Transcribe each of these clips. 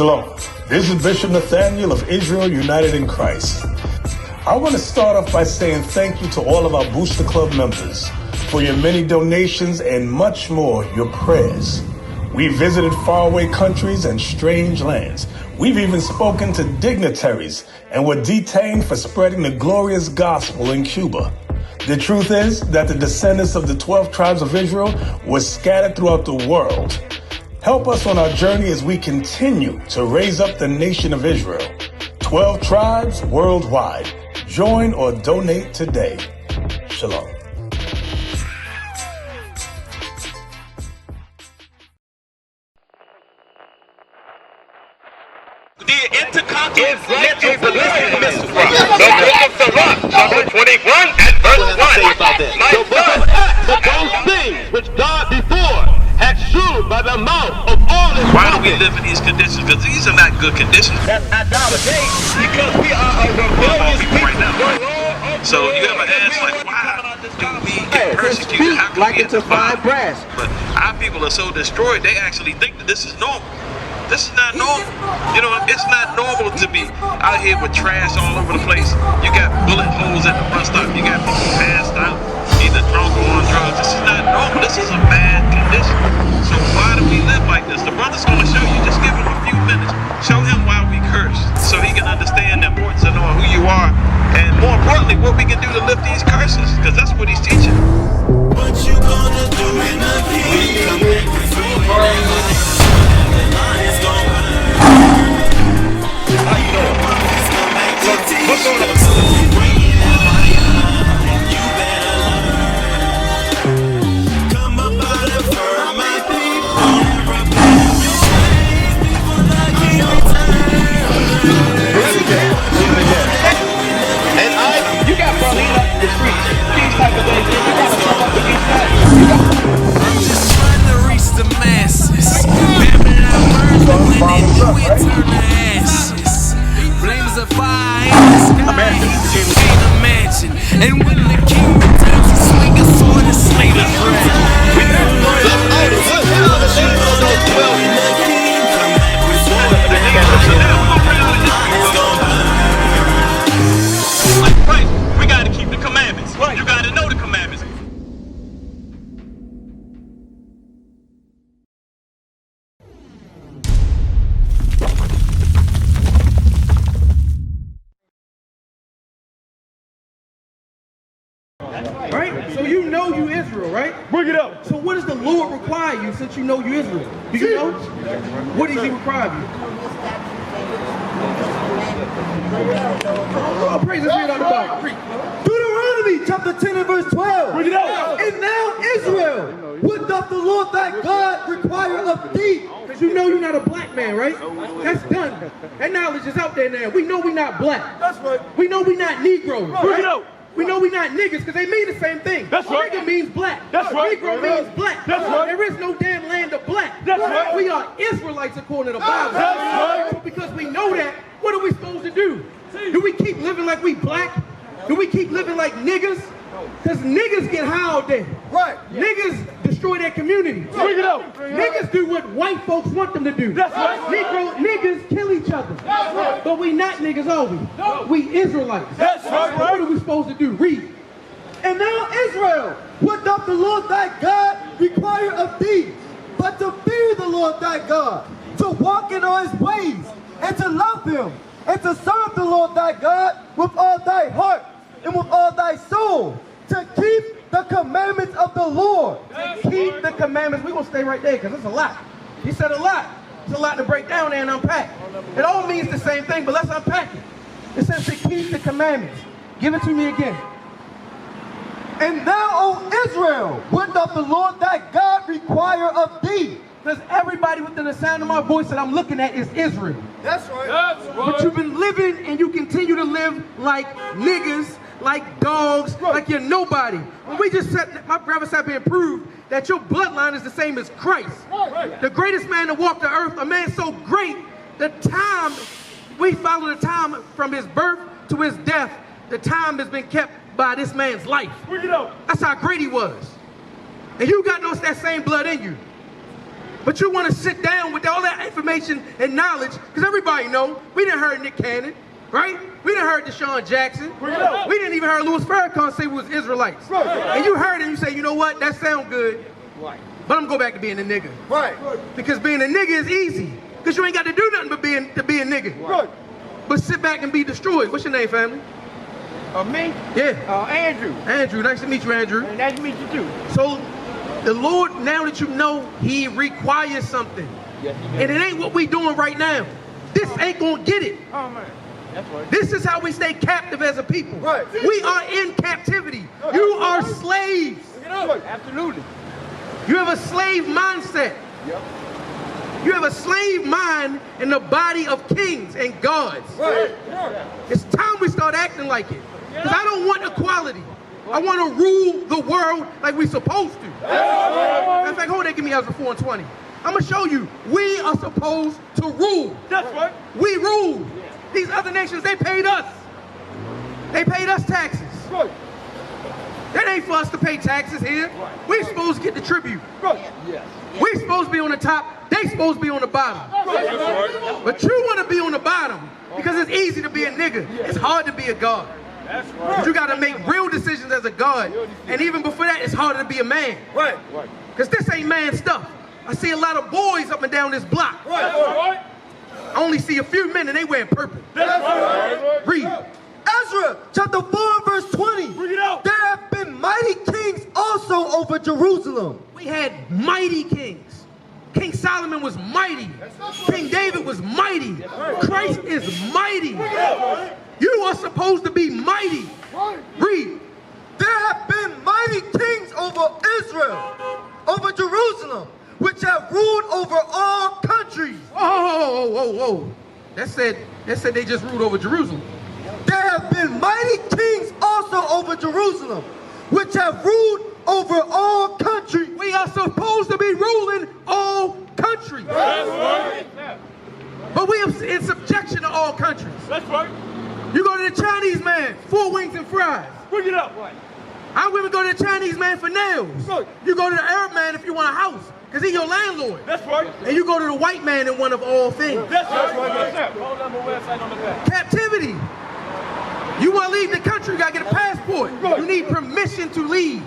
Shalom. This is Bishop Nathaniel of Israel United in Christ. I want to start off by saying thank you to all of our Booster Club members for your many donations and much more, your prayers. We visited faraway countries and strange lands. We've even spoken to dignitaries and were detained for spreading the glorious gospel in Cuba. The truth is that the descendants of the 12 tribes of Israel were scattered throughout the world. Help us on our journey as we continue to raise up the nation of Israel. 12 tribes worldwide. Join or donate today. Shalom. The intercontinental ballistic missile. The book of Sirach, chapter 21 and verse 1. My son, but those things which God before had shewed by the mouth of all his Why do we live in these conditions? Because these are not good conditions. That's idolatry, because we are a rebellious people right now. So you ever ask, like, why do we get persecuted? How can we get defined? But our people are so destroyed, they actually think that this is normal. This is not normal. You know, it's not normal to be out here with trash all over the place. You got bullet holes at the bus stop. You got people passed out, either drunk or on drugs. This is not normal. This is a bad condition. So why do we live like this? The brother's going to show you. Just give him a few minutes. Show him why we curse, so he can understand the importance of knowing who you are, and more importantly, what we can do to lift these curses, because that's what he's teaching. What you gonna do in the kingdom? You got Marlboro up the streets. These type of things. You got to come up against that. I'm just trying to reach the masses. Babylon burns, but when they do it, turn to ashes. Flames of fire in the sky, you can't imagine. And when the king returns, he swing a sword and slay the dragon. Right, we got to keep the commandments. You got to know the commandments. Right? So you know you Israel, right? Bring it up. So what does the Lord require you since you know you Israel? Do you know? What does he require of you? Oh, praise the Spirit on the Bible. Deuteronomy chapter 10 and verse 12. Bring it up. And now Israel, what doth the Lord thy God require of thee? Because you know you're not a black man, right? That's done. That knowledge is out there now. We know we're not black. That's right. We know we're not Negroes. Bring it up. We know we're not niggas because they mean the same thing. That's right. Nigga means black. That's right. Negro means black. That's right. There is no damn land of black. That's right. We are Israelites according to the Bible. That's right. So because we know that, what are we supposed to do? Do we keep living like we black? Do we keep living like niggas? Because niggas get high all day. Right. Niggas destroy their community. Bring it up. Niggas do what white folks want them to do. That's right. Niggas kill each other. That's right. But we not niggas, are we? No. We Israelites. That's right. What are we supposed to do? Read. And now Israel, what doth the Lord thy God require of thee? But to fear the Lord thy God, to walk in all his ways, and to love him, and to serve the Lord thy God with all thy heart and with all thy soul, to keep the commandments of the Lord. To keep the commandments. We're going to stay right there because it's a lot. He said a lot. It's a lot to break down there and unpack. It all means the same thing, but let's unpack it. It says to keep the commandments. Give it to me again. And thou, O Israel, what doth the Lord thy God require of thee? Because everybody within the sound of my voice that I'm looking at is Israel. That's right. But you've been living and you continue to live like niggas, like dogs, like you're nobody. When we just said, my brothers have been proved that your bloodline is the same as Christ. The greatest man to walk the earth, a man so great, the time, we follow the time from his birth to his death, the time has been kept by this man's life. That's how great he was. And you got that same blood in you. But you want to sit down with all that information and knowledge, because everybody know, we didn't heard Nick Cannon, right? We didn't heard Deshaun Jackson. We didn't even heard Louis Farrakhan say we was Israelites. And you heard him, you say, you know what, that sound good, but I'm going to go back to being a nigga. Because being a nigga is easy, because you ain't got to do nothing but be a nigga. But sit back and be destroyed. What's your name, family? Me? Yeah. Andrew. Andrew, nice to meet you, Andrew. Nice to meet you too. So, the Lord, now that you know, He requires something. Yes, and it ain't what we doing right now. This ain't gonna get it. Oh man, that's right. This is how we stay captive as a people. Right. We are in captivity. You are slaves. Absolutely. You have a slave mindset. Yep. You have a slave mind in the body of kings and gods. Right. It's time we start acting like it. Because I don't want equality. I want to rule the world like we're supposed to. In fact, hold that, give me Ezra 4 and 20. I'm going to show you, we are supposed to rule. That's right. We rule. These other nations, they paid us. They paid us taxes. Right. That ain't for us to pay taxes here. Right. We're supposed to get the tribute. Right. Yes. We're supposed to be on the top. They supposed to be on the bottom. Right. But you want to be on the bottom because it's easy to be a nigga. It's hard to be a god. That's right. But you got to make real decisions as a god. And even before that, it's harder to be a man. Right. Because this ain't man stuff. I see a lot of boys up and down this block. Right. I only see a few men and they wearing purple. That's right. Read. Ezra chapter 4 verse 20. Bring it out. There have been mighty kings also over Jerusalem. We had mighty kings. King Solomon was mighty. King David was mighty. Christ is mighty. You are supposed to be mighty. Read. There have been mighty kings over Israel, over Jerusalem, which have ruled over all countries. Whoa. That said they just ruled over Jerusalem. There have been mighty kings also over Jerusalem, which have ruled over all countries. We are supposed to be ruling all countries. That's right. But we are in subjection to all countries. That's right. You go to the Chinese man, 4 wings and fries. Bring it up. I would go to the Chinese man for nails. Right. You go to the Arab man if you want a house, because he's your landlord. That's right. And you go to the white man in one of all things. That's right. Hold on, my website on the back. Captivity. You want to leave the country, you got to get a passport. You need permission to leave.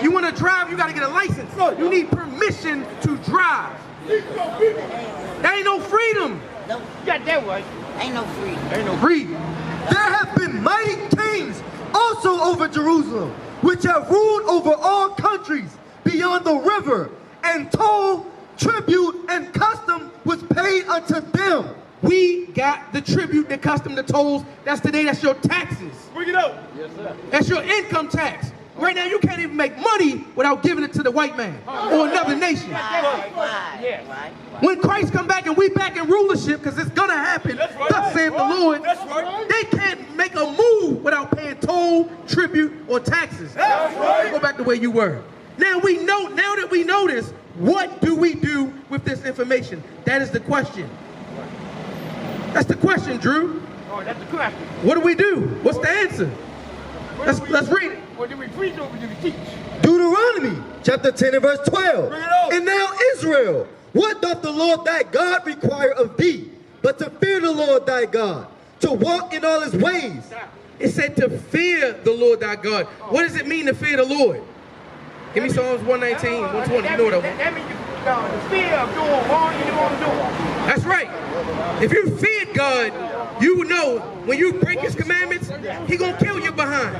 You want to drive, you got to get a license. You need permission to drive. There ain't no freedom. No, Got that one. ain't no freedom. Ain't no Read. There have been mighty kings also over Jerusalem, which have ruled over all countries beyond the river, and toll, tribute, and custom was paid unto them. We got the tribute, the custom, the tolls. That's today, that's your taxes. Bring it up. Yes, sir. That's your income tax. Right now, you can't even make money without giving it to the white man or another nation. Why? When Christ come back and we back in rulership, because it's going to happen, That's right. thus saith the Lord, That's right. they can't make a move without paying toll, tribute, or taxes. That's right. Go back to where you were. Now that we know this, what do we do with this information? That is the question. That's the question, Drew. Oh, that's the question. What do we do? What's the answer? Let's read it. What do we preach or do we teach? Deuteronomy chapter 10 and verse 12. Bring it up. And now Israel, what doth the Lord thy God require of thee, but to fear the Lord thy God, to walk in all his ways? It said to fear the Lord thy God. What does it mean to fear the Lord? Give me Psalms 119, 120. You know what I want. That means the fear of doing wrong you don't want to do. That's right. If you feared God, you would know when you break his commandments, he gonna kill you behind.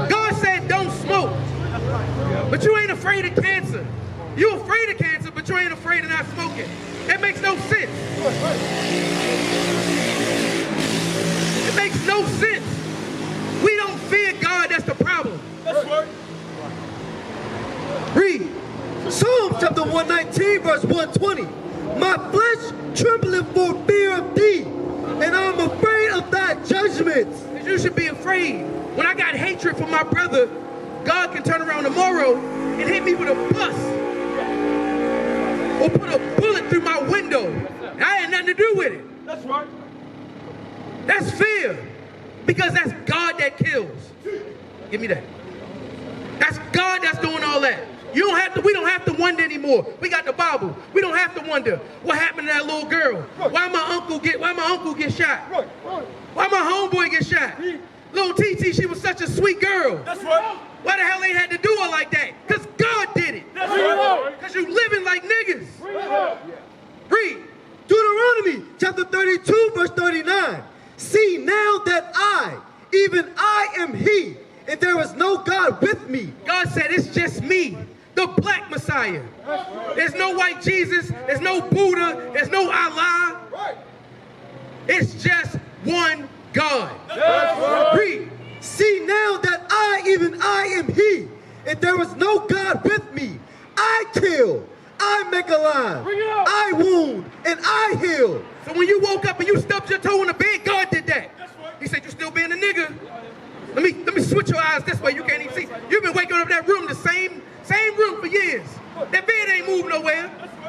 God said don't smoke, but you ain't afraid of cancer. You afraid of cancer, but you ain't afraid of not smoking. That makes no sense. It makes no sense. We don't fear God, that's the problem. That's right. Read. Psalm chapter 119 verse 120. My flesh trembleth for fear of thee, and I'm afraid of thy judgments. You should be afraid. When I got hatred for my brother, God can turn around tomorrow and hit me with a bus or put a bullet through my window. I had nothing to do with it. That's right. That's fear, because that's God that kills. Give me that. That's God that's doing all that. We don't have to wonder anymore. We got the Bible. We don't have to wonder what happened to that little girl. Why my uncle get shot? Why my homeboy get shot? Little TT, she was such a sweet girl. That's right. Why the hell they had to do her like that? Because God did it. That's right. Because you living like niggas. Read. Deuteronomy chapter 32, verse 39. See now that I, even I am he, and there is no God with me. God said it's just me, the black Messiah. There's no white Jesus, there's no Buddha, there's no Allah. It's just one God. Read. See now that I, even I am he, and there is no God with me. I kill, I make alive, I wound, and I heal. So when you woke up and you stubbed your toe in the bed, God did that. He said, you still being a nigga. Let me switch your eyes this way, you can't even see. You've been waking up in that room, the same room for years. That bed ain't moved nowhere.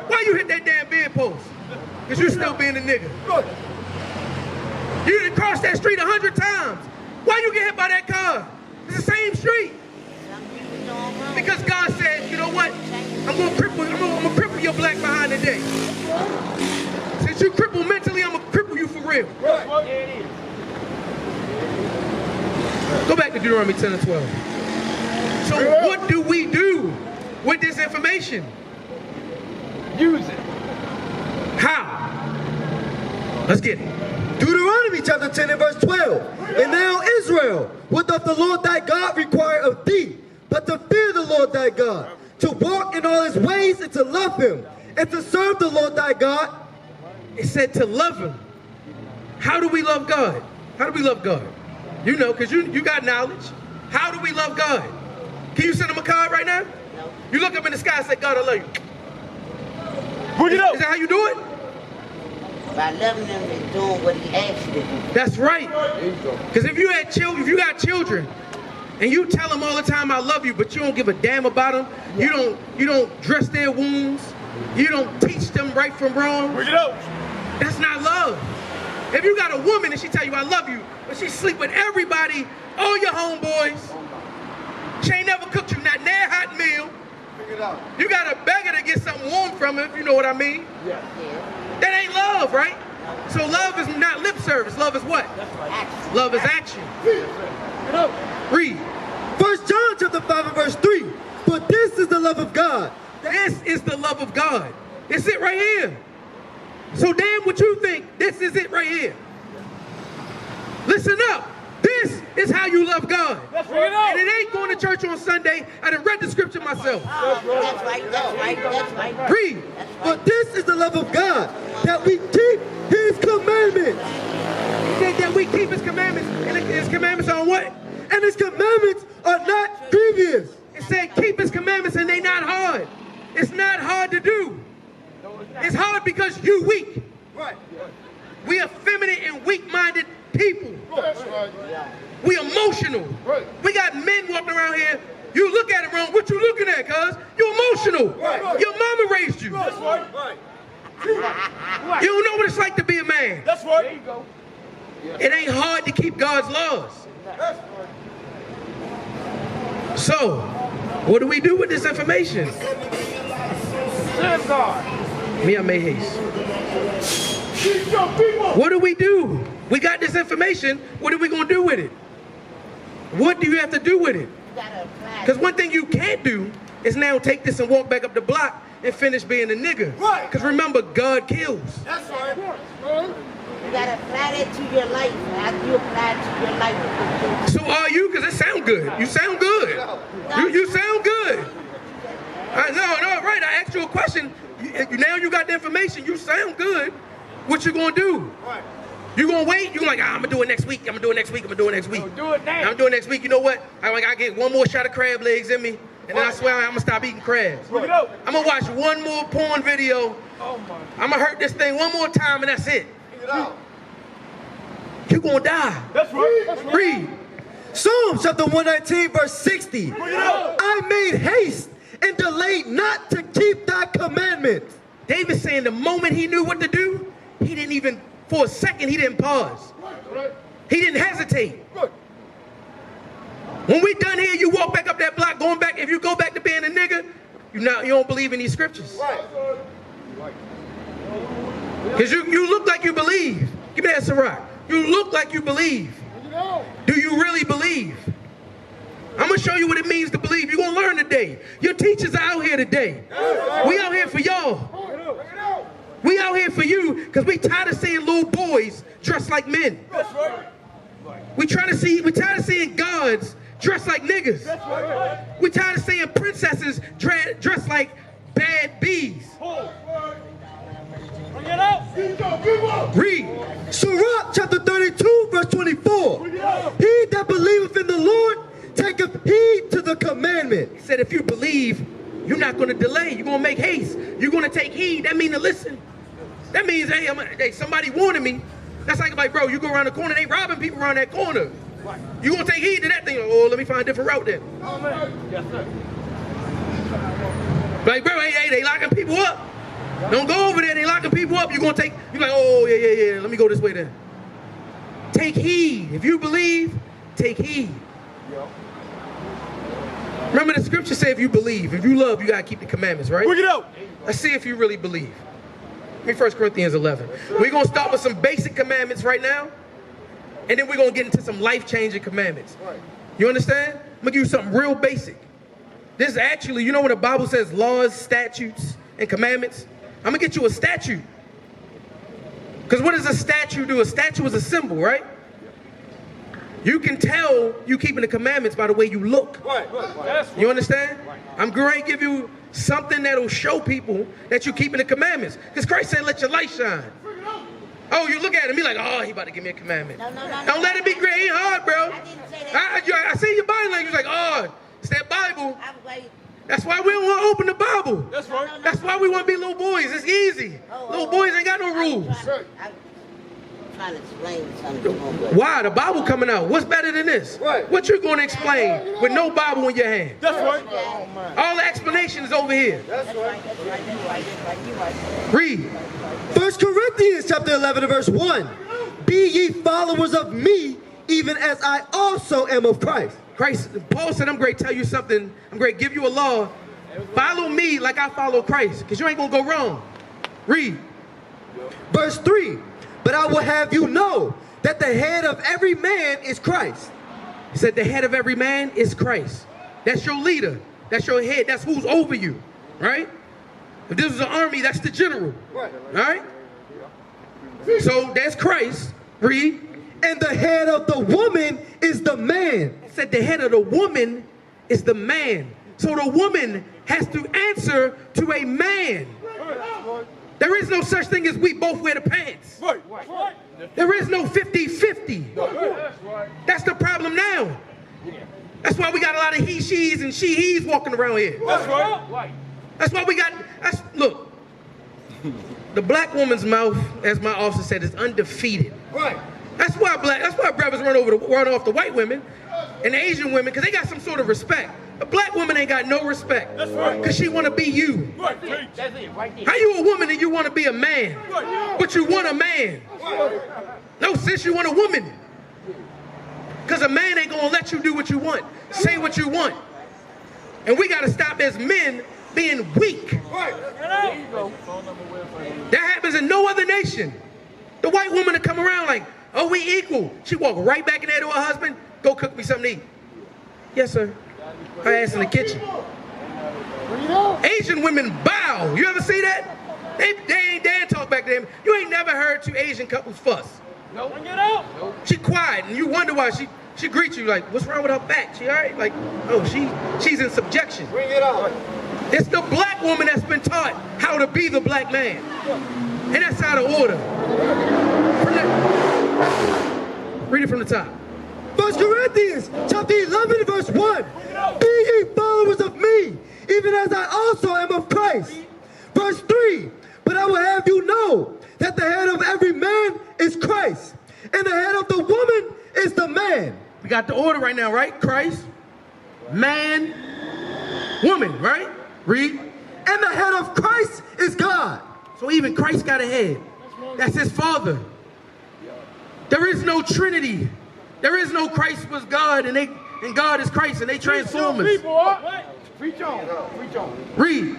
Why you hit that damn bed post? Because you still being a nigga. You done crossed that street 100 times. Why you get hit by that car? It's the same street. Because God said, you know what? I'm gonna cripple your black behind today. Since you cripple mentally, I'm gonna cripple you for real. Go back to Deuteronomy 10 and 12. So what do we do with this information? Use it. How? Let's get it. Deuteronomy chapter 10 and verse 12. And now Israel, what doth the Lord thy God require of thee, but to fear the Lord thy God, to walk in all his ways and to love him, and to serve the Lord thy God. It said to love him. How do we love God? How do we love God? You know, because you got knowledge. How do we love God? Can you send him a card right now? No. You look up in the sky and say, God, I love you. Bring it up. Is that how you do it? By loving them and doing what he asked you to do. That's right. Because if you got children, and you tell them all the time, I love you, but you don't give a damn about them, you don't dress their wounds, you don't teach them right from wrong. Bring it up. That's not love. If you got a woman and she tell you I love you, but she sleep with everybody, all your homeboys, she ain't never cooked you not near hot meal. You got to beg her to get something warm from her, if you know what I mean. Yeah. That ain't love, right? So love is not lip service. Love is what? Action. Love is action. Read. 1 John chapter 5 and verse 3. But this is the love of God. This is the love of God. It's it right here. So damn what you think. This is it right here. Listen up. This is how you love God. And it ain't going to church on Sunday. I done read the scripture myself. That's right. Read. But this is the love of God, that we keep his commandments. He said that we keep his commandments. And his commandments are what? And his commandments are not grievous. It said keep his commandments and they not hard. It's not hard to do. It's hard because you weak. Right. We are feminine and weak-minded people. That's right. We emotional. Right. We got men walking around here. You look at it wrong. What you looking at, cuz? You emotional. Right. Your mama raised you. That's right. You don't know what it's like to be a man. That's right. There you go. It ain't hard to keep God's laws. That's right. So, what do we do with this information? Serve God. Me, I made haste. Keep your people. What do we do? We got this information. What are we going to do with it? What do you have to do with it? Because one thing you can't do is now take this and walk back up the block and finish being a nigga. Right. Because remember, God kills. That's right. You gotta apply that to your life. After you apply it to your life. So are you? Because it sound good. You sound good. You sound good. No, right. I asked you a question. Now you got the information. You sound good. What you gonna do? Right. You gonna wait? You like, I'm gonna do it next week. I'm gonna do it next week. I'm gonna do it next week. Do it now. I'm doing next week. You know what? I get one more shot of crab legs in me, and then I swear I'm gonna stop eating crabs. Bring it up. I'm gonna watch one more porn video. Oh my. I'm gonna hurt this thing one more time, and that's it. Bring it out. You gonna die. That's right. That's right. Read. Psalms chapter 119 verse 60. Bring it out. I made haste and delayed not to keep thy commandments. David saying the moment he knew what to do, he didn't even, for a second, he didn't pause. Right. He didn't hesitate. Good. When we done here, you walk back up that block, going back, if you go back to being a nigga, You don't believe in these scriptures. Because you look like you believe. Give me that Ciroc. You look like you believe. Do you really believe? I'm going to show you what it means to believe. You're going to learn today. Your teachers are out here today. We out here for y'all. We out here for you because we tired of seeing little boys dressed like men. We tired of seeing gods dressed like niggas. We tired of seeing princesses dressed like bad bees. Read. Sirach chapter 32 verse 24. He that believeth in the Lord taketh heed to the commandment. He said if you believe, you're not going to delay. You're going to make haste. You're going to take heed. That means to listen. That means, hey, somebody warning me. That's like, bro, you go around the corner, they robbing people around that corner. You going to take heed to that thing? Oh, let me find a different route then. Yes, sir. Like, bro, hey, they locking people up. Don't go over there, they locking people up. You're like, oh, yeah, let me go this way then. Take heed. If you believe, take heed. Remember the scripture say if you believe, if you love, you got to keep the commandments, right? Bring it out. Let's see if you really believe. Give me 1 Corinthians 11. We're going to start with some basic commandments right now, and then we're going to get into some life-changing commandments. You understand? I'm going to give you something real basic. This is actually, you know when the Bible says laws, statutes, and commandments? I'm going to get you a statute. Because what does a statute do? A statute is a symbol, right? You can tell you keeping the commandments by the way you look. You understand? I'm going to give you something that'll show people that you're keeping the commandments. Because Christ said, let your light shine. Oh, you look at him, be like, oh, he about to give me a commandment. No. Don't let it be great. Ain't hard, bro. I didn't say that. I see your body language like, oh, it's that Bible. That's why we don't want to open the Bible. That's right. That's why we want to be little boys. It's easy. Little boys ain't got no rules. I'm trying to explain something. Why? The Bible coming out. What's better than this? Right. What you going to explain with no Bible in your hand? That's right. All the explanation is over here. That's right. Read. 1 Corinthians chapter 11 verse 1. Be ye followers of me, even as I also am of Christ. Paul said, I'm great to tell you something. I'm great to give you a law. Follow me like I follow Christ, because you ain't going to go wrong. Read. Verse 3. But I will have you know that the head of every man is Christ. He said the head of every man is Christ. That's your leader. That's your head. That's who's over you. Right? If this was an army, that's the general. Right? So that's Christ. Read. And the head of the woman is the man. It said the head of the woman is the man. So the woman has to answer to a man. There is no such thing as we both wear the pants. There is no 50-50. That's the problem now. That's why we got a lot of he, she's, and she, he's walking around here. That's right. That's why we got, look, the black woman's mouth, as my officer said, is undefeated. Right. That's why brothers run off the white women and the Asian women, because they got some sort of respect. A black woman ain't got no respect. That's right. Because she want to be you. Right. That's it, right there. How you a woman and you want to be a man? But you want a man. No, sis, you want a woman. Because a man ain't going to let you do what you want. Say what you want. And we got to stop as men being weak. Right. That happens in no other nation. The white woman to come around like, oh, we equal. She walk right back in there to her husband, go cook me something to eat. Yes, sir. Her ass in the kitchen. Asian women bow. You ever see that? They ain't dare talk back to them. You ain't never heard two Asian couples fuss. No. Bring it out. She quiet, and you wonder why she greets you like, what's wrong with her back? She all right? Like, oh, she's in subjection. Bring it out. It's the black woman that's been taught how to be the black man. And that's out of order. Read it from the top. 1 Corinthians chapter 11 verse 1. Be ye followers of me, even as I also am of Christ. Verse 3. But I will have you know that the head of every man is Christ, and the head of the woman is the man. We got the order right now, right? Christ, man, woman, right? Read. And the head of Christ is God. So even Christ got a head. That's his father. There is no Trinity. There is no Christ was God and God is Christ and they transformers. Preach on. Preach on. Read.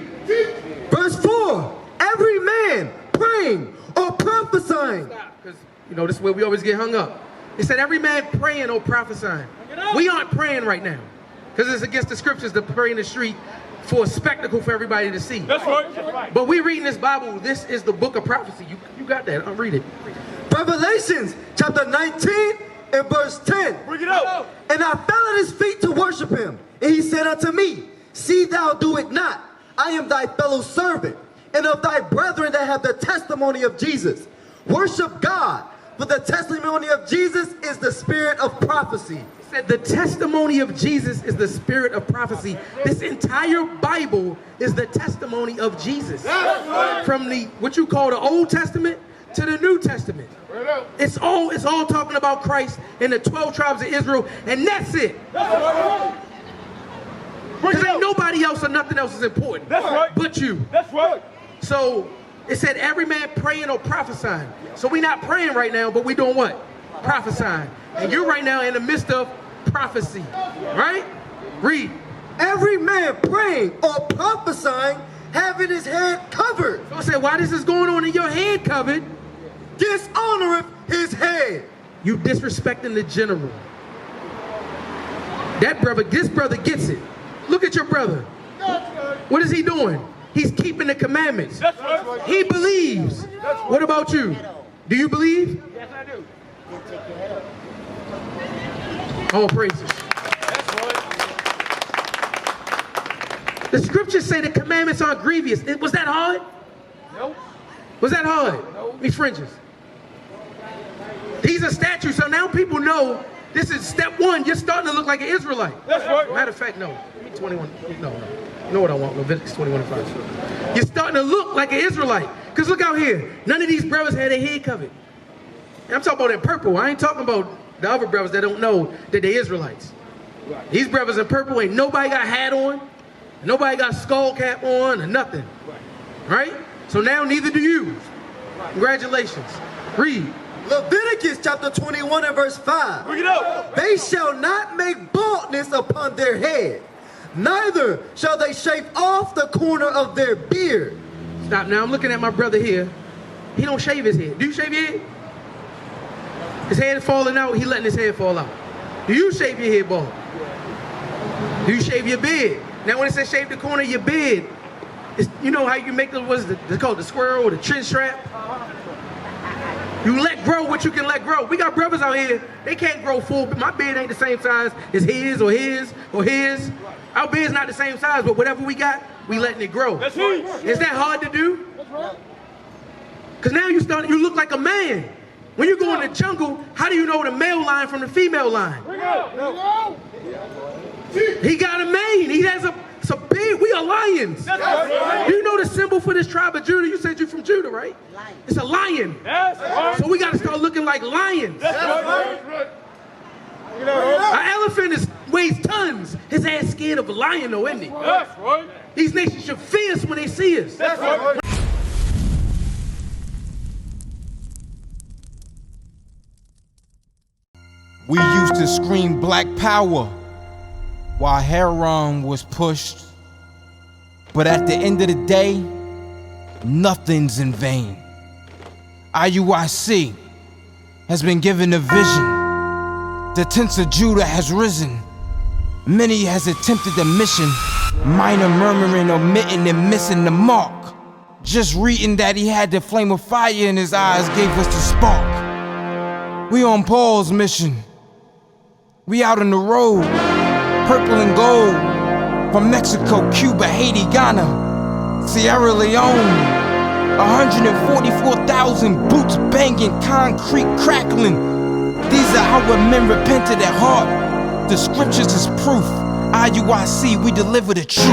Verse 4. Every man praying or prophesying. Because, you know, this is where we always get hung up. It said every man praying or prophesying. We aren't praying right now. Because it's against the scriptures to pray in the street for a spectacle for everybody to see. That's right. That's right. But we reading this Bible. This is the book of prophecy. You got that. I'll read it. Revelations chapter 19 and verse 10. Bring it out. And I fell at his feet to worship him. And he said unto me, see thou do it not. I am thy fellow servant, and of thy brethren that have the testimony of Jesus. Worship God, for the testimony of Jesus is the spirit of prophecy. It said the testimony of Jesus is the spirit of prophecy. This entire Bible is the testimony of Jesus. From the what you call the Old Testament to the New Testament. It's all talking about Christ and the 12 tribes of Israel, and that's it. Because ain't nobody else or nothing else is important. That's right. But you. That's right. So it said every man praying or prophesying. So we not praying right now, but we doing what? Prophesying. And you're right now in the midst of prophecy. Right? Read. Every man praying or prophesying, having his head covered. So I said, why this is going on in your head covered? Dishonoreth his head. You disrespecting the general. This brother gets it. Look at your brother. What is he doing? He's keeping the commandments. That's right. He believes. What about you? Do you believe? Yes, I do. All praises. That's right. The scriptures say the commandments aren't grievous. Was that hard? Nope. Was that hard? No. Me fringes. These are statutes, so now people know this is step one. You're starting to look like an Israelite. That's right. Matter of fact, no. 21. No. You know what I want? Leviticus 21:5. You're starting to look like an Israelite. Because look out here. None of these brothers had their head covered. And I'm talking about in purple. I ain't talking about the other brothers that don't know that they're Israelites. Right. These brothers in purple ain't nobody got hat on. Nobody got skull cap on or nothing. Right? So now neither do you. Congratulations. Read. Leviticus chapter 21 and verse 5. Bring it out. They shall not make baldness upon their head, neither shall they shave off the corner of their beard. Stop. Now I'm looking at my brother here. He don't shave his head. Do you shave your head? His head is falling out. He letting his head fall out. Do you shave your head bald? Do you shave your beard? Now when it says shave the corner of your beard, you know how you make the, what is it? It's called the squirrel or the chin strap? You let grow what you can let grow. We got brothers out here, they can't grow full. My beard ain't the same size as his or his or his. Our beard's not the same size, but whatever we got, we letting it grow. That's right. Is that hard to do? Because now you look like a man. When you go in the jungle, how do you know the male line from the female line? Bring it out. He got a mane. He has a beard. We are lions. That's right. Do you know the symbol for this tribe of Judah? You said you're from Judah, right? Lion. It's a lion. That's right. So we got to start looking like lions. That's right. An elephant weighs tons. His ass scared of a lion, though, isn't he? That's right. These nations should fear us when they see us. That's right. We used to scream black power while heroin was pushed. But at the end of the day, nothing's in vain. IUIC has been given a vision. The tents of Judah has risen. Many has attempted the mission. Minor murmuring, omitting, and missing the mark. Just reading that he had the flame of fire in his eyes gave us the spark. We on Paul's mission. We out on the road, purple and gold. From Mexico, Cuba, Haiti, Ghana, Sierra Leone. 144,000 boots banging, concrete crackling. These are our men repented at heart. The scriptures is proof. IUIC, we deliver the truth.